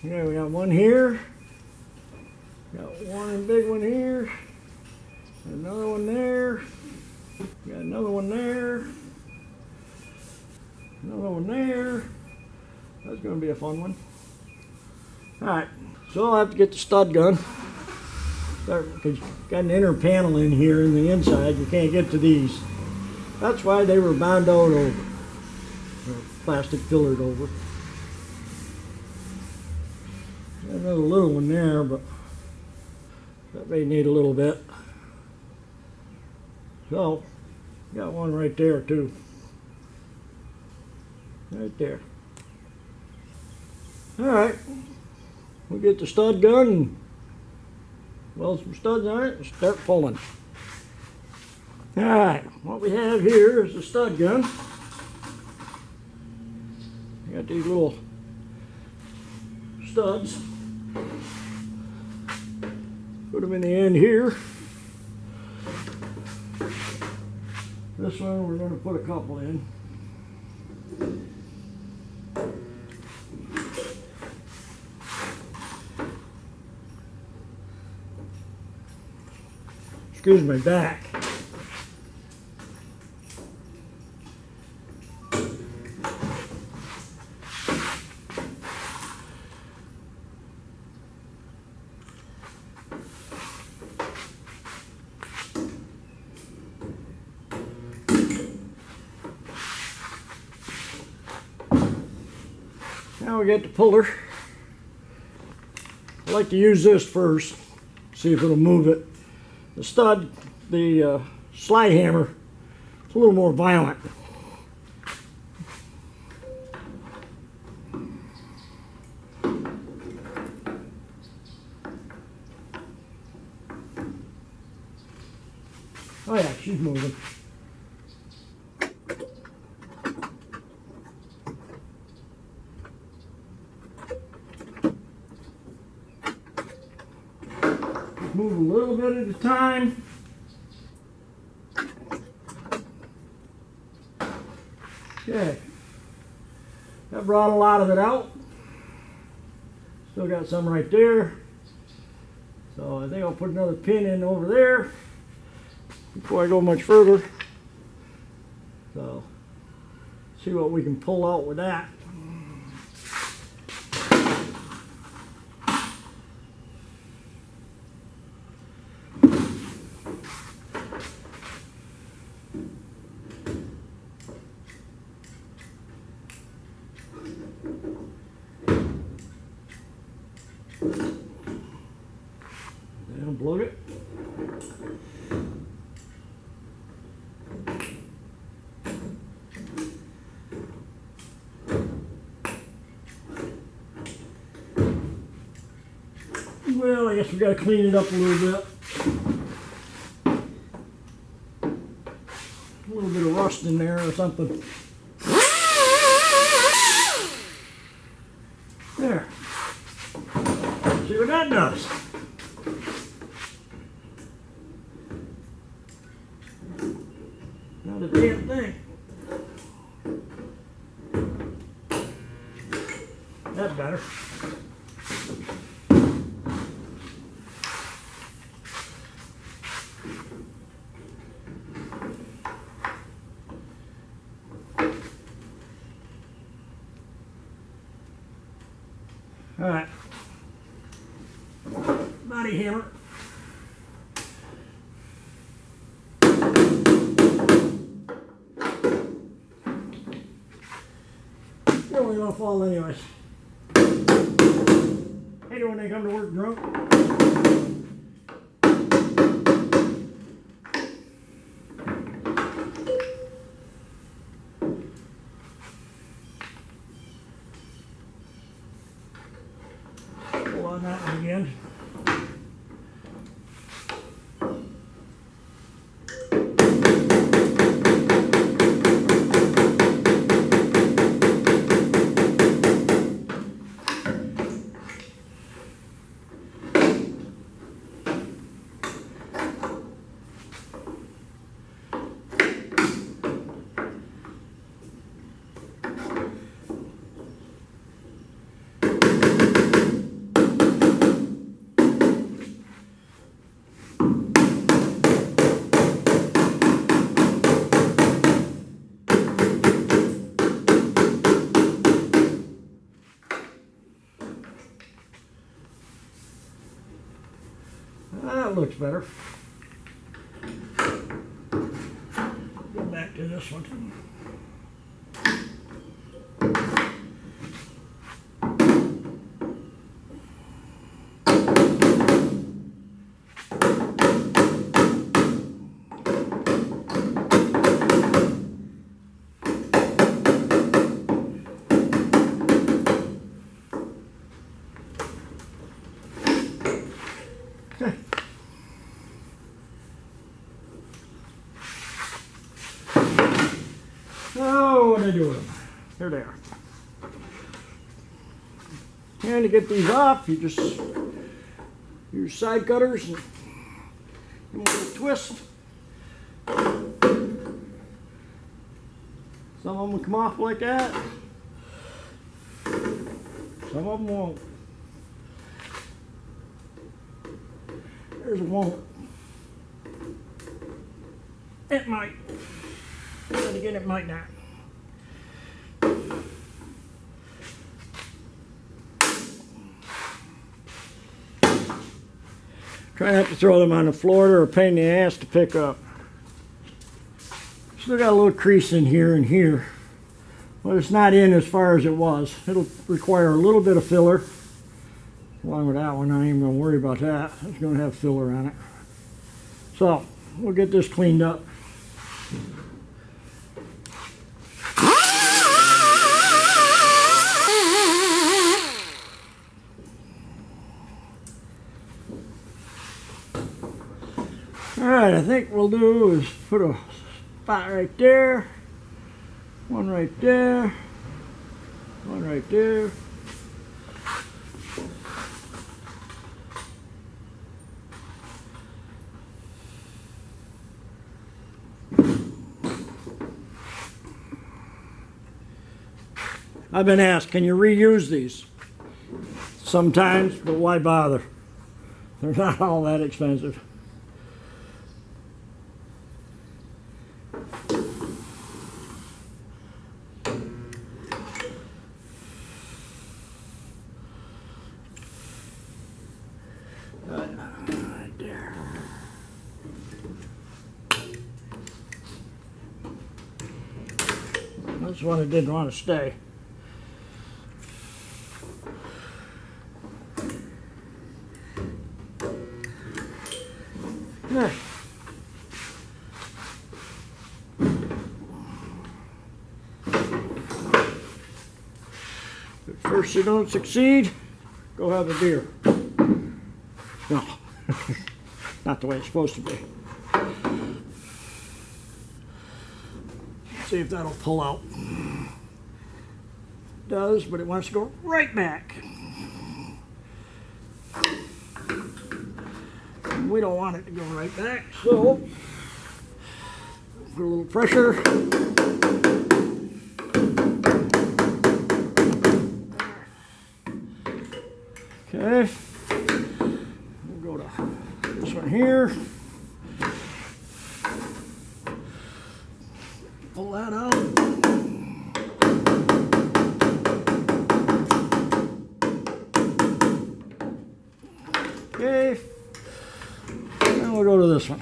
Yeah, we got one here. Got one big one here. Another one there. Got another one there. Another one there. That's going to be a fun one. Alright, so I'll have to get the stud gun. Because you've got an inner panel in here in the inside. You can't get to these. That's why they were bound out over. Or plastic pillared over. Got another little one there, but that may need a little bit. So, got one right there too. Right there. Alright. We'll get the stud gun and weld some studs on it and start pulling. Alright, what we have here is the stud gun. Got these little studs. Put them in the end here. This one we're going to put a couple in. Excuse my back. Now we get the puller. I like to use this first, see if it'll move it. The stud, the slide hammer, it's a little more violent. Oh yeah, she's moving. Move a little bit at a time. Okay. That brought a lot of it out. Still got some right there. So I think I'll put another pin in over there before I go much further. So see what we can pull out with that. Unplug it. Well, I guess we got to clean it up a little bit. A little bit of rust in there or something. There. See what that does. Not a damn thing. That's better. All right. Body hammer. You're only gonna fall anyways. Hate it when they come to work drunk. Pull on that one again. That looks better. Go back to this one. Oh, what do I do with them? Here they are. And to get these off, you just use side cutters and give them a little twist. Some of them will come off like that. Some of them won't. There's a won't. It might. Then again, it might not. Try not to throw them on the floor. They're a pain in the ass to pick up. Still got a little crease in here and here. But it's not in as far as it was. It'll require a little bit of filler. Along with that one, I ain't even going to worry about that. It's going to have filler on it. So, we'll get this cleaned up. Alright, I think what we'll do is put a spot right there, one right there, one right there. I've been asked, can you reuse these? Sometimes, but why bother? They're not all that expensive. Right there. That's one that didn't want to stay. There. If first you don't succeed, go have a beer. No, not the way it's supposed to be. See if that'll pull out. It does, but it wants to go right back. And we don't want it to go right back, so put a little pressure. Okay. We'll go to this one here. Pull that out. Okay. Then we'll go to this one.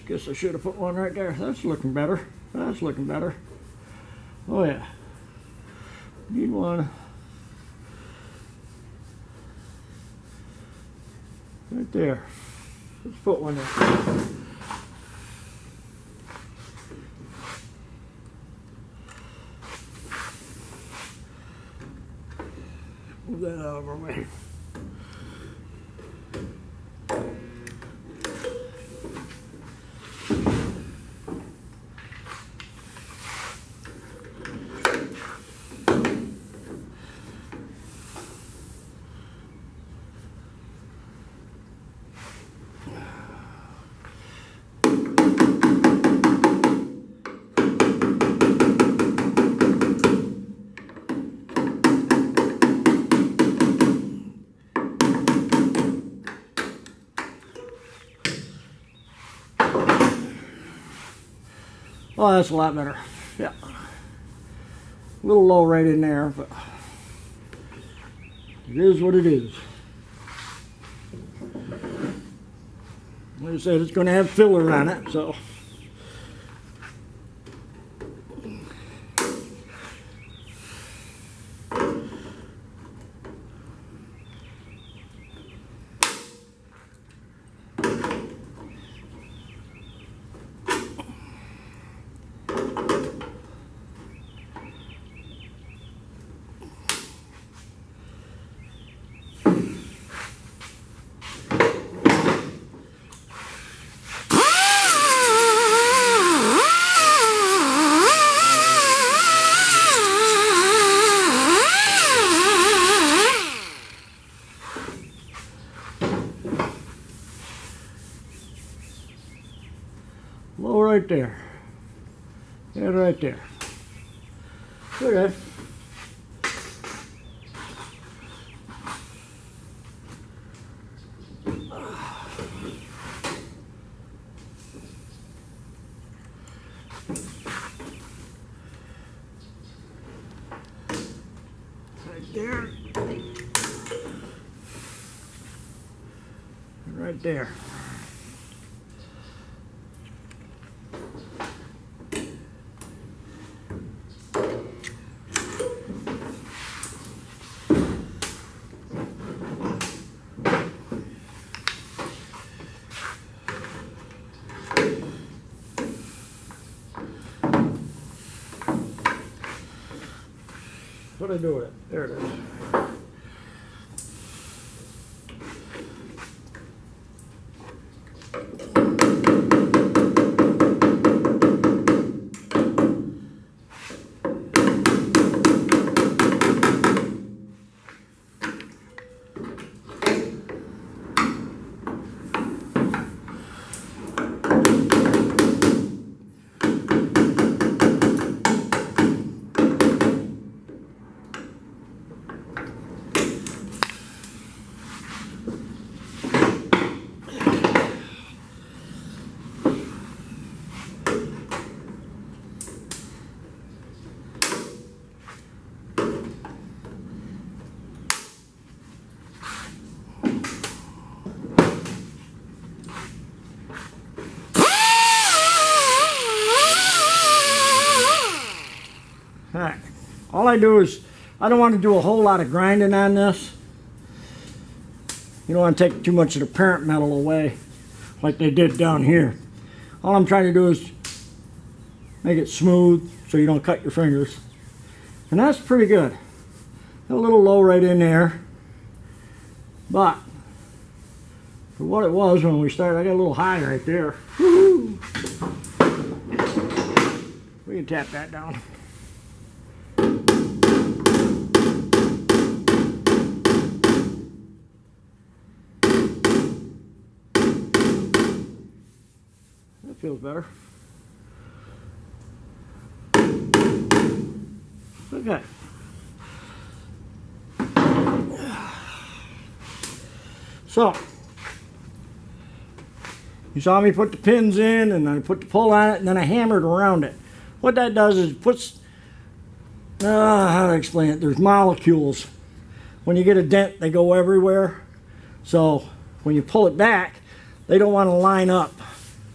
Guess I should have put one right there. That's looking better. That's looking better. Oh yeah. Need one right there. Let's put one there. Move that out of our way. Oh, that's a lot better. Yeah. A little low right in there, but it is what it is. Like I said, it's going to have filler on it, so. Low right there. And right there. Okay. Right there. And right there. What did I do with it? There it is. Alright, all I do is, I don't want to do a whole lot of grinding on this. You don't want to take too much of the parent metal away like they did down here. All I'm trying to do is make it smooth so you don't cut your fingers. And that's pretty good. A little low right in there. But for what it was when we started, I got a little high right there. Woo-hoo. We can tap that down. That feels better. Okay. So, you saw me put the pins in and I put the pull on it and then I hammered around it. What that does is it puts, how to explain it, there's molecules. When you get a dent, they go everywhere. So when you pull it back, they don't want to line up.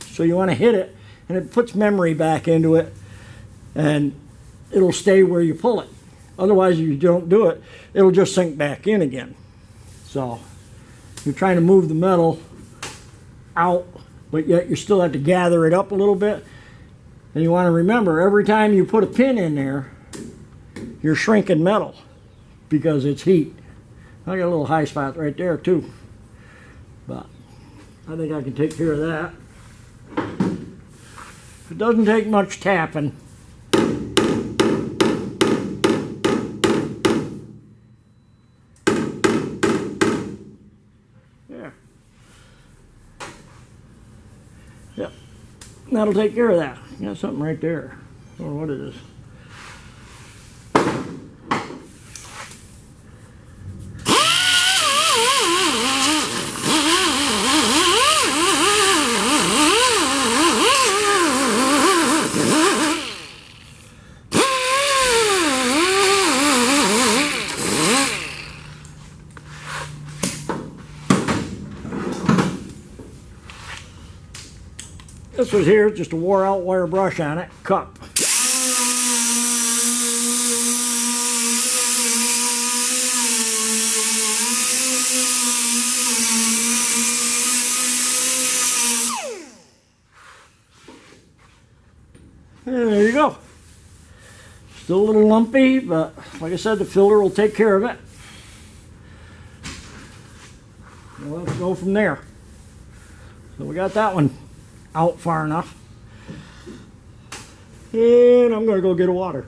So you want to hit it and it puts memory back into it and it'll stay where you pull it. Otherwise, if you don't do it, it'll just sink back in again. So you're trying to move the metal out, but yet you still have to gather it up a little bit. And you want to remember, every time you put a pin in there, you're shrinking metal because it's heat. I got a little high spot right there too, but I think I can take care of that. It doesn't take much tapping. There. Yep. That'll take care of that. Got something right there. I don't know what it is. This was here, just a wore out wire brush on it, cup. And there you go. Still a little lumpy, but like I said, the filter will take care of it. And let's go from there. So we got that one out far enough. And I'm going to go get a water.